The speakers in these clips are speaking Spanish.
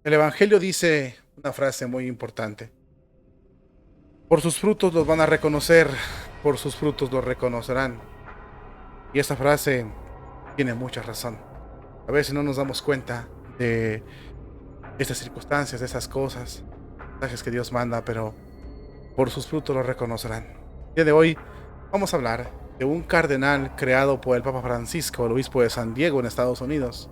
El Evangelio dice una frase muy importante. Por sus frutos los van a reconocer, por sus frutos los reconocerán. Y esta frase tiene mucha razón. A veces no nos damos cuenta de estas circunstancias, de esas cosas, mensajes que Dios manda, pero por sus frutos los reconocerán. El día de hoy vamos a hablar de un cardenal creado por el Papa Francisco, el obispo de San Diego en Estados Unidos,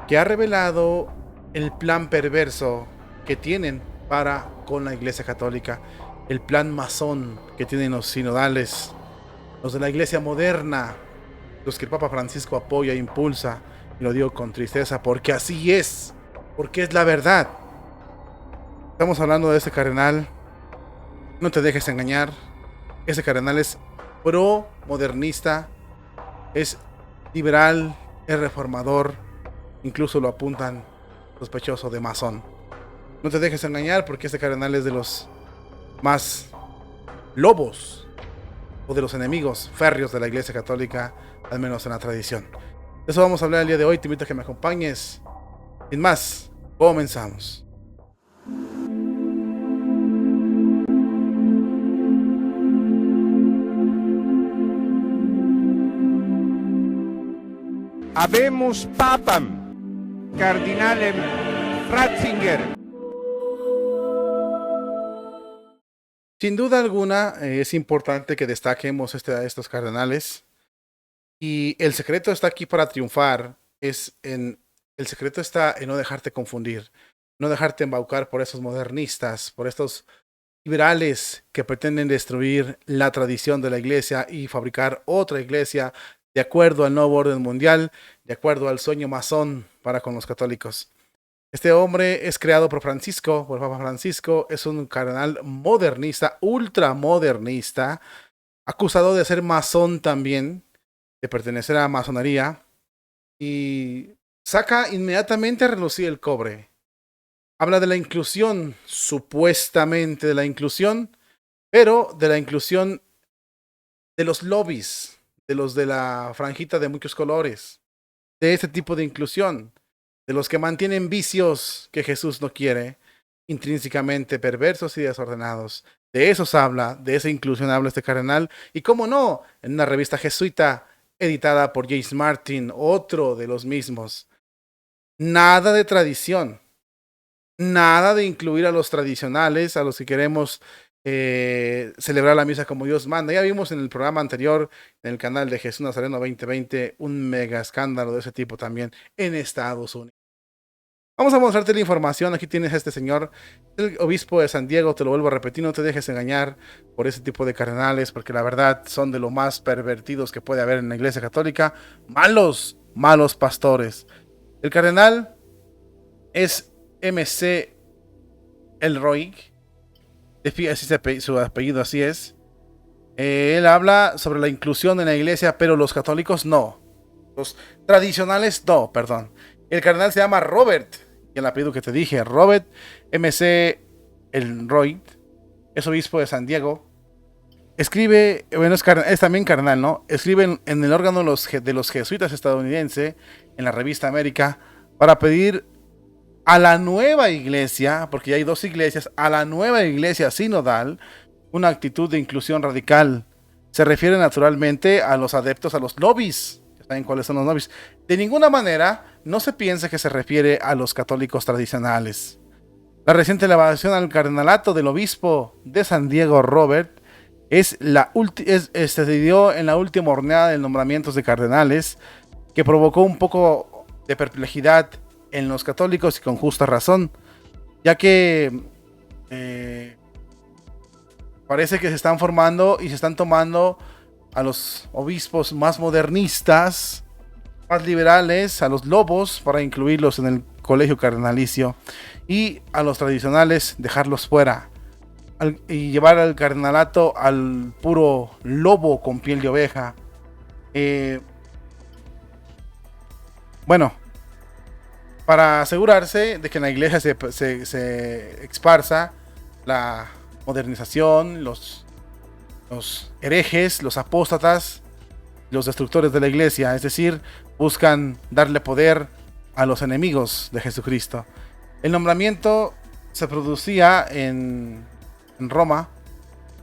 que ha revelado el plan perverso que tienen para con la Iglesia Católica, el plan masón que tienen los sinodales, los de la Iglesia moderna, los que el Papa Francisco apoya e impulsa, y lo digo con tristeza porque así es, porque es la verdad. Estamos hablando de este cardenal, no te dejes engañar, ese cardenal es pro modernista, es liberal, es reformador, incluso lo apuntan sospechoso de masón. No te dejes engañar porque este cardenal es de los más lobos o de los enemigos férreos de la Iglesia Católica, al menos en la tradición. De eso vamos a hablar el día de hoy. Te invito a que me acompañes. Sin más, comenzamos. Habemus Papam, Cardinalem Ratzinger. Sin duda alguna, es importante que destaquemos a estos cardenales. Y el secreto está aquí para triunfar. El secreto está en no dejarte confundir, no dejarte embaucar por esos modernistas, por estos liberales que pretenden destruir la tradición de la iglesia y fabricar otra iglesia de acuerdo al nuevo orden mundial, de acuerdo al sueño masón para con los católicos. Este hombre es creado por Francisco, por Papa Francisco, es un cardenal modernista, ultramodernista, acusado de ser masón también, de pertenecer a la masonería, y saca inmediatamente a relucir el cobre. Habla de la inclusión, supuestamente de la inclusión, pero de la inclusión de los lobbies, de los de la franjita de muchos colores, de este tipo de inclusión, de los que mantienen vicios que Jesús no quiere, intrínsecamente perversos y desordenados. De esos habla, de esa inclusión habla este cardenal, y cómo no, en una revista jesuita editada por James Martin, otro de los mismos. Nada de tradición, nada de incluir a los tradicionales, a los que queremos celebrar la misa como Dios manda. Ya vimos en el programa anterior, en el canal de Jesús Nazareno 2020, un mega escándalo de ese tipo también en Estados Unidos. Vamos a mostrarte la información. Aquí tienes a este señor, el obispo de San Diego. Te lo vuelvo a repetir, no te dejes engañar por ese tipo de cardenales, porque la verdad son de lo más pervertidos que puede haber en la Iglesia Católica. Malos, malos pastores. El cardenal es MC Elroy, así su apellido así es. Él habla sobre la inclusión en la iglesia, pero los católicos no. Los tradicionales no, perdón. El cardenal se llama Robert, y el apellido que te dije, Robert MC Elroy, es obispo de San Diego. Escribe, bueno, es también cardenal, ¿no? Escribe en el órgano de los jesuitas estadounidenses, en la revista América, para pedir a la nueva iglesia, porque ya hay dos iglesias, a la nueva iglesia sinodal, una actitud de inclusión radical. Se refiere naturalmente a los adeptos, a los lobbies. Ya saben cuáles son los lobbies. De ninguna manera no se piensa que se refiere a los católicos tradicionales. La reciente elevación al cardenalato del obispo de San Diego, Robert, se dio en la última horneada de nombramientos de cardenales, que provocó un poco de perplejidad en los católicos y con justa razón, ya que parece que se están formando y se están tomando a los obispos más modernistas, más liberales, a los lobos, para incluirlos en el colegio cardenalicio, y a los tradicionales dejarlos fuera, y llevar al cardenalato al puro lobo con piel de oveja. Bueno, para asegurarse de que en la iglesia se esparza la modernización, los herejes, los apóstatas, los destructores de la iglesia, es decir, buscan darle poder a los enemigos de Jesucristo. El nombramiento se producía en Roma.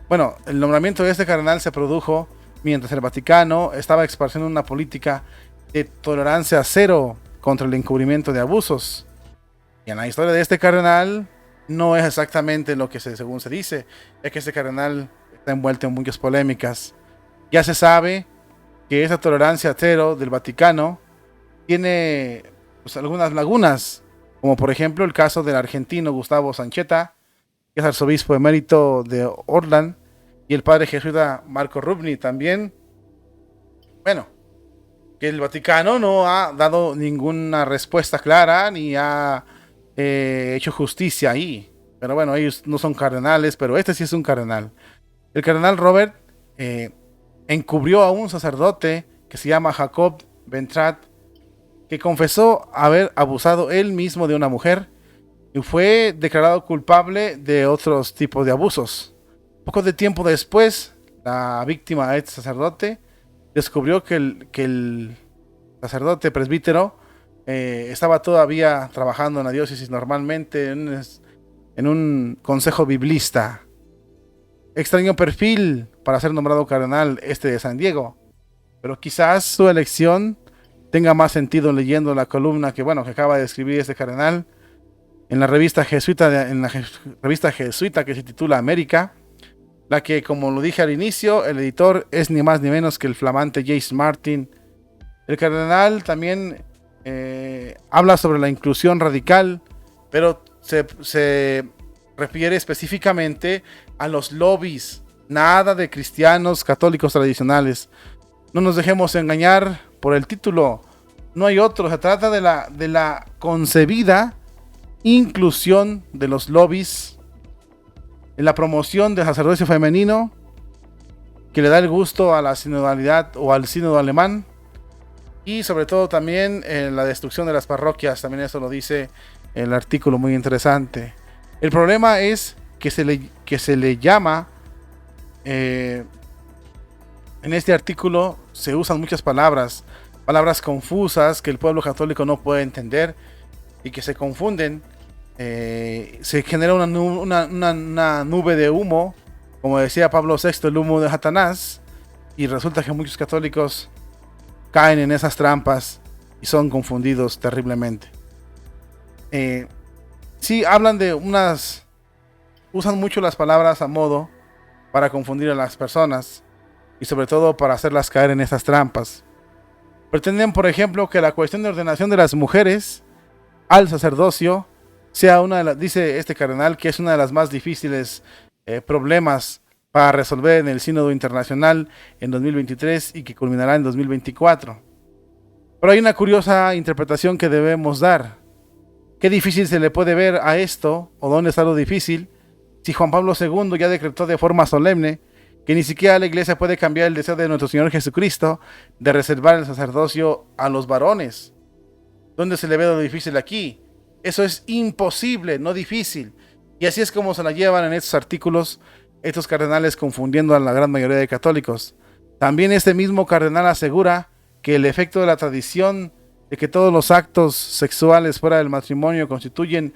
Bueno, el nombramiento de este cardenal se produjo mientras el Vaticano estaba esparciendo una política de tolerancia cero contra el encubrimiento de abusos. Y en la historia de este cardenal no es exactamente lo que según se dice, es que este cardenal está envuelto en muchas polémicas. Ya se sabe que esa tolerancia cero del Vaticano tiene pues, algunas lagunas, como por ejemplo el caso del argentino Gustavo Sancheta, que es arzobispo emérito de Orland, y el padre jesuita Marco Rubni también. Bueno, que el Vaticano no ha dado ninguna respuesta clara ni ha hecho justicia ahí. Pero bueno, ellos no son cardenales, pero este sí es un cardenal. El cardenal Robert encubrió a un sacerdote que se llama Jacob Ventrat, que confesó haber abusado él mismo de una mujer y fue declarado culpable de otros tipos de abusos. Poco de tiempo después, la víctima de este sacerdote descubrió que el sacerdote presbítero estaba todavía trabajando en la diócesis normalmente en un consejo biblista. Extraño perfil para ser nombrado cardenal este de San Diego, pero quizás su elección tenga más sentido leyendo la columna que acaba de escribir este cardenal en la revista jesuita que se titula América, la que, como lo dije al inicio, el editor es ni más ni menos que el flamante James Martin. El cardenal también habla sobre la inclusión radical, pero se refiere específicamente a los lobbies, nada de cristianos católicos tradicionales. No nos dejemos engañar por el título, no hay otro, se trata de la concebida inclusión de los lobbies en la promoción del sacerdocio femenino, que le da el gusto a la sinodalidad o al sínodo alemán, y sobre todo también en la destrucción de las parroquias. También eso lo dice el artículo, muy interesante. El problema es que se le llama en este artículo se usan muchas palabras confusas que el pueblo católico no puede entender y que se confunden. Se genera una nube de humo, como decía Pablo VI, el humo de Satanás, y resulta que muchos católicos caen en esas trampas y son confundidos terriblemente. Sí, usan mucho las palabras a modo para confundir a las personas y sobre todo para hacerlas caer en esas trampas. Pretenden, por ejemplo, que la cuestión de ordenación de las mujeres al sacerdocio sea dice este cardenal, que es una de las más difíciles problemas para resolver en el Sínodo Internacional en 2023 y que culminará en 2024. Pero hay una curiosa interpretación que debemos dar. ¿Qué difícil se le puede ver a esto, o dónde está lo difícil, si Juan Pablo II ya decretó de forma solemne que ni siquiera la Iglesia puede cambiar el deseo de nuestro Señor Jesucristo de reservar el sacerdocio a los varones? ¿Dónde se le ve lo difícil aquí? Eso es imposible, no difícil. Y así es como se la llevan en estos artículos estos cardenales, confundiendo a la gran mayoría de católicos. También este mismo cardenal asegura que el efecto de la tradición de que todos los actos sexuales fuera del matrimonio constituyen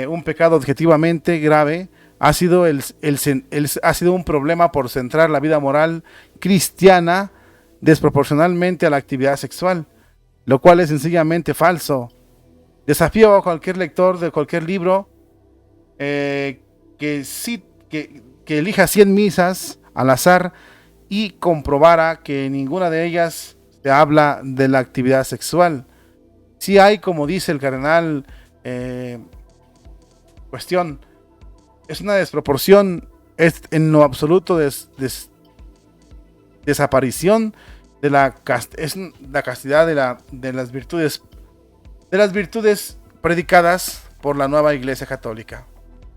un pecado objetivamente grave ha sido un problema por centrar la vida moral cristiana desproporcionalmente a la actividad sexual, lo cual es sencillamente falso. Desafío a cualquier lector de cualquier libro que elija 100 misas al azar y comprobara que en ninguna de ellas se habla de la actividad sexual. Sí hay, como dice el cardenal, cuestión, es una desproporción, es en lo absoluto desaparición de la castidad de las virtudes predicadas por la nueva Iglesia Católica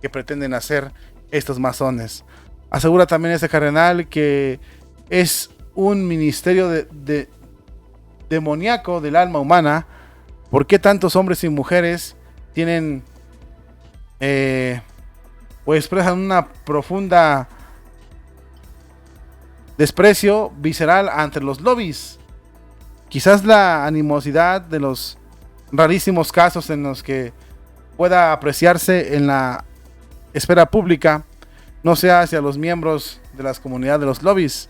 que pretenden hacer estos masones. Asegura también este cardenal que es un ministerio demoníaco del alma humana. ¿Por qué tantos hombres y mujeres tienen expresan una profunda desprecio visceral ante los lobbies? Quizás la animosidad de los rarísimos casos en los que pueda apreciarse en la esfera pública no sea hacia los miembros de las comunidades de los lobbies,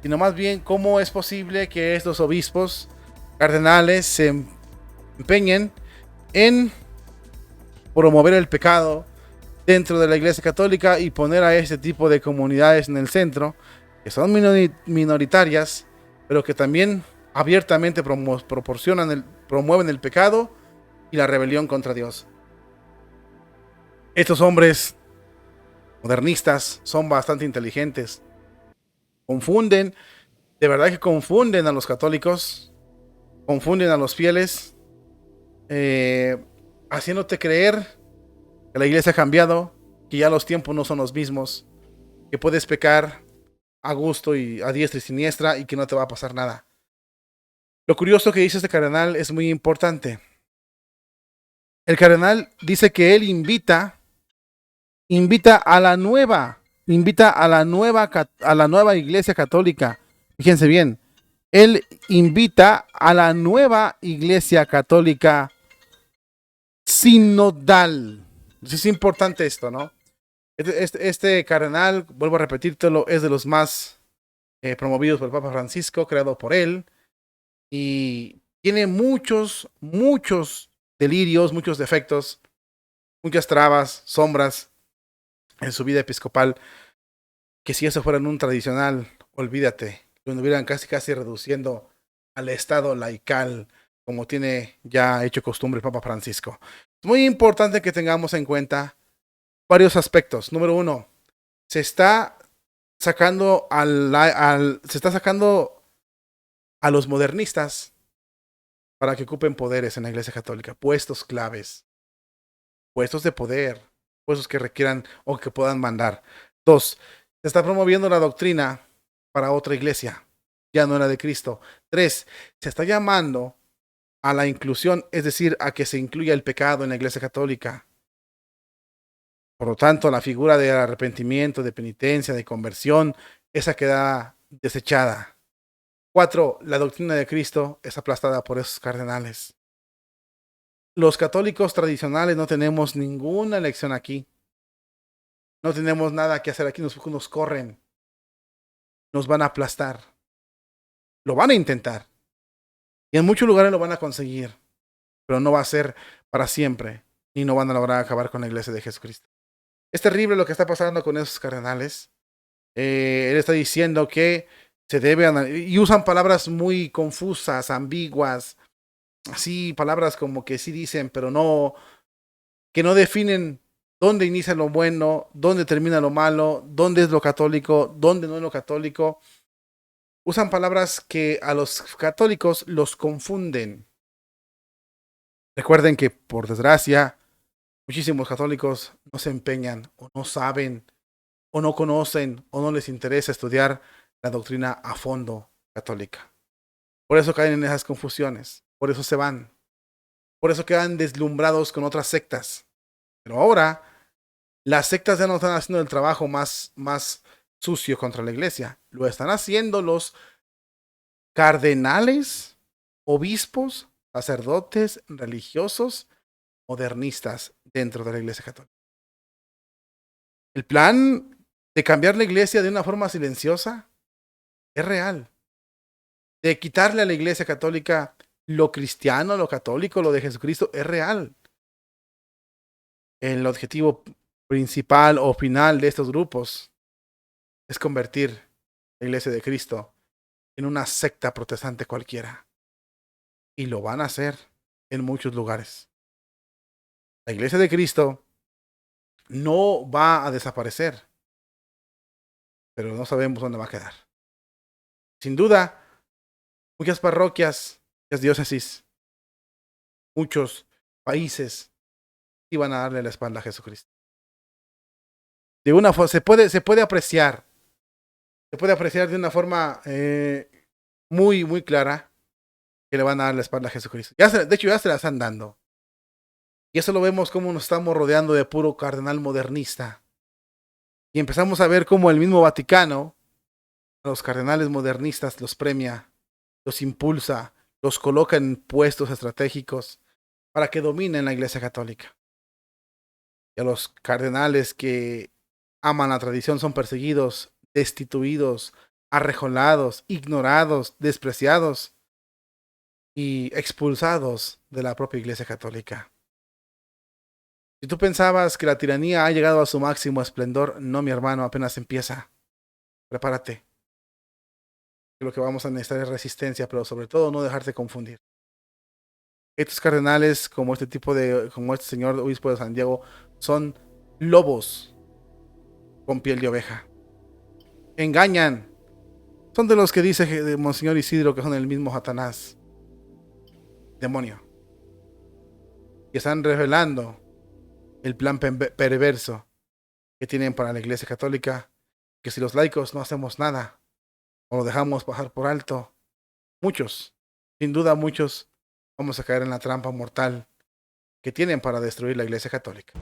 sino más bien cómo es posible que estos obispos cardenales se empeñen en promover el pecado dentro de la Iglesia Católica y poner a este tipo de comunidades en el centro, que son minoritarias, pero que también abiertamente promueven el pecado y la rebelión contra Dios. Estos hombres modernistas son bastante inteligentes. Confunden, de verdad que confunden a los católicos, confunden a los fieles, haciéndote creer que la iglesia ha cambiado, que ya los tiempos no son los mismos, que puedes pecar a gusto y a diestra y siniestra y que no te va a pasar nada. Lo curioso que dice este cardenal es muy importante. El cardenal dice que él invita a la nueva iglesia católica. Fíjense bien, él invita a la nueva iglesia católica sinodal. Es importante esto, ¿no? Este cardenal, vuelvo a repetírtelo, es de los más promovidos por el Papa Francisco, creado por él, y tiene muchos delirios, muchos defectos, muchas trabas, sombras en su vida episcopal, que si eso fuera en un tradicional, olvídate, lo hubieran casi reduciendo al estado laical, como tiene ya hecho costumbre el Papa Francisco. Es muy importante que tengamos en cuenta varios aspectos. Número uno, se está sacando a los modernistas para que ocupen poderes en la Iglesia Católica, puestos claves, puestos de poder, puestos que requieran o que puedan mandar. Dos, se está promoviendo la doctrina para otra iglesia, ya no la de Cristo. Tres, se está llamando a la inclusión, es decir, a que se incluya el pecado en la Iglesia Católica. Por lo tanto, la figura de arrepentimiento, de penitencia, de conversión, esa queda desechada. 4. La doctrina de Cristo es aplastada por esos cardenales. Los católicos tradicionales no tenemos ninguna lección aquí. No tenemos nada que hacer aquí, nos corren. Nos van a aplastar. Lo van a intentar. Y en muchos lugares lo van a conseguir. Pero no va a ser para siempre. Y no van a lograr acabar con la iglesia de Jesucristo. Es terrible lo que está pasando con esos cardenales. Él está diciendo que se debe, y usan palabras muy confusas, ambiguas, así palabras como que sí dicen, pero no, que no definen dónde inicia lo bueno, dónde termina lo malo, dónde es lo católico, dónde no es lo católico. Usan palabras que a los católicos los confunden. Recuerden que, por desgracia, muchísimos católicos no se empeñan o no saben o no conocen o no les interesa estudiar la doctrina a fondo católica. Por eso caen en esas confusiones, por eso se van, por eso quedan deslumbrados con otras sectas. Pero ahora, las sectas ya no están haciendo el trabajo más sucio contra la iglesia, lo están haciendo los cardenales, obispos, sacerdotes, religiosos, modernistas dentro de la iglesia católica. El plan de cambiar la iglesia de una forma silenciosa es real. De quitarle a la iglesia católica lo cristiano, lo católico, lo de Jesucristo, es real. El objetivo principal o final de estos grupos es convertir la iglesia de Cristo en una secta protestante cualquiera. Y lo van a hacer en muchos lugares. La iglesia de Cristo no va a desaparecer, pero no sabemos dónde va a quedar. Sin duda, muchas parroquias, muchas diócesis, muchos países iban a darle la espalda a Jesucristo. De una forma, se puede apreciar de una forma muy clara que le van a dar la espalda a Jesucristo. De hecho, ya se la están dando. Y eso lo vemos como nos estamos rodeando de puro cardenal modernista. Y empezamos a ver cómo el mismo Vaticano a los cardenales modernistas los premia, los impulsa, los coloca en puestos estratégicos para que dominen la Iglesia Católica. y a los cardenales que aman la tradición son perseguidos, destituidos, arrejolados, ignorados, despreciados y expulsados de la propia Iglesia Católica. Si tú pensabas que la tiranía ha llegado a su máximo esplendor, no, mi hermano, apenas empieza. Prepárate. Lo que vamos a necesitar es resistencia, pero sobre todo no dejarte confundir. Estos cardenales, como como este señor obispo de San Diego, son lobos con piel de oveja. Engañan. Son de los que dice Monseñor Isidro que son el mismo Satanás, demonio. Y están revelando el plan perverso que tienen para la Iglesia Católica, que si los laicos no hacemos nada o lo dejamos pasar por alto, muchos, sin duda muchos, vamos a caer en la trampa mortal que tienen para destruir la Iglesia Católica.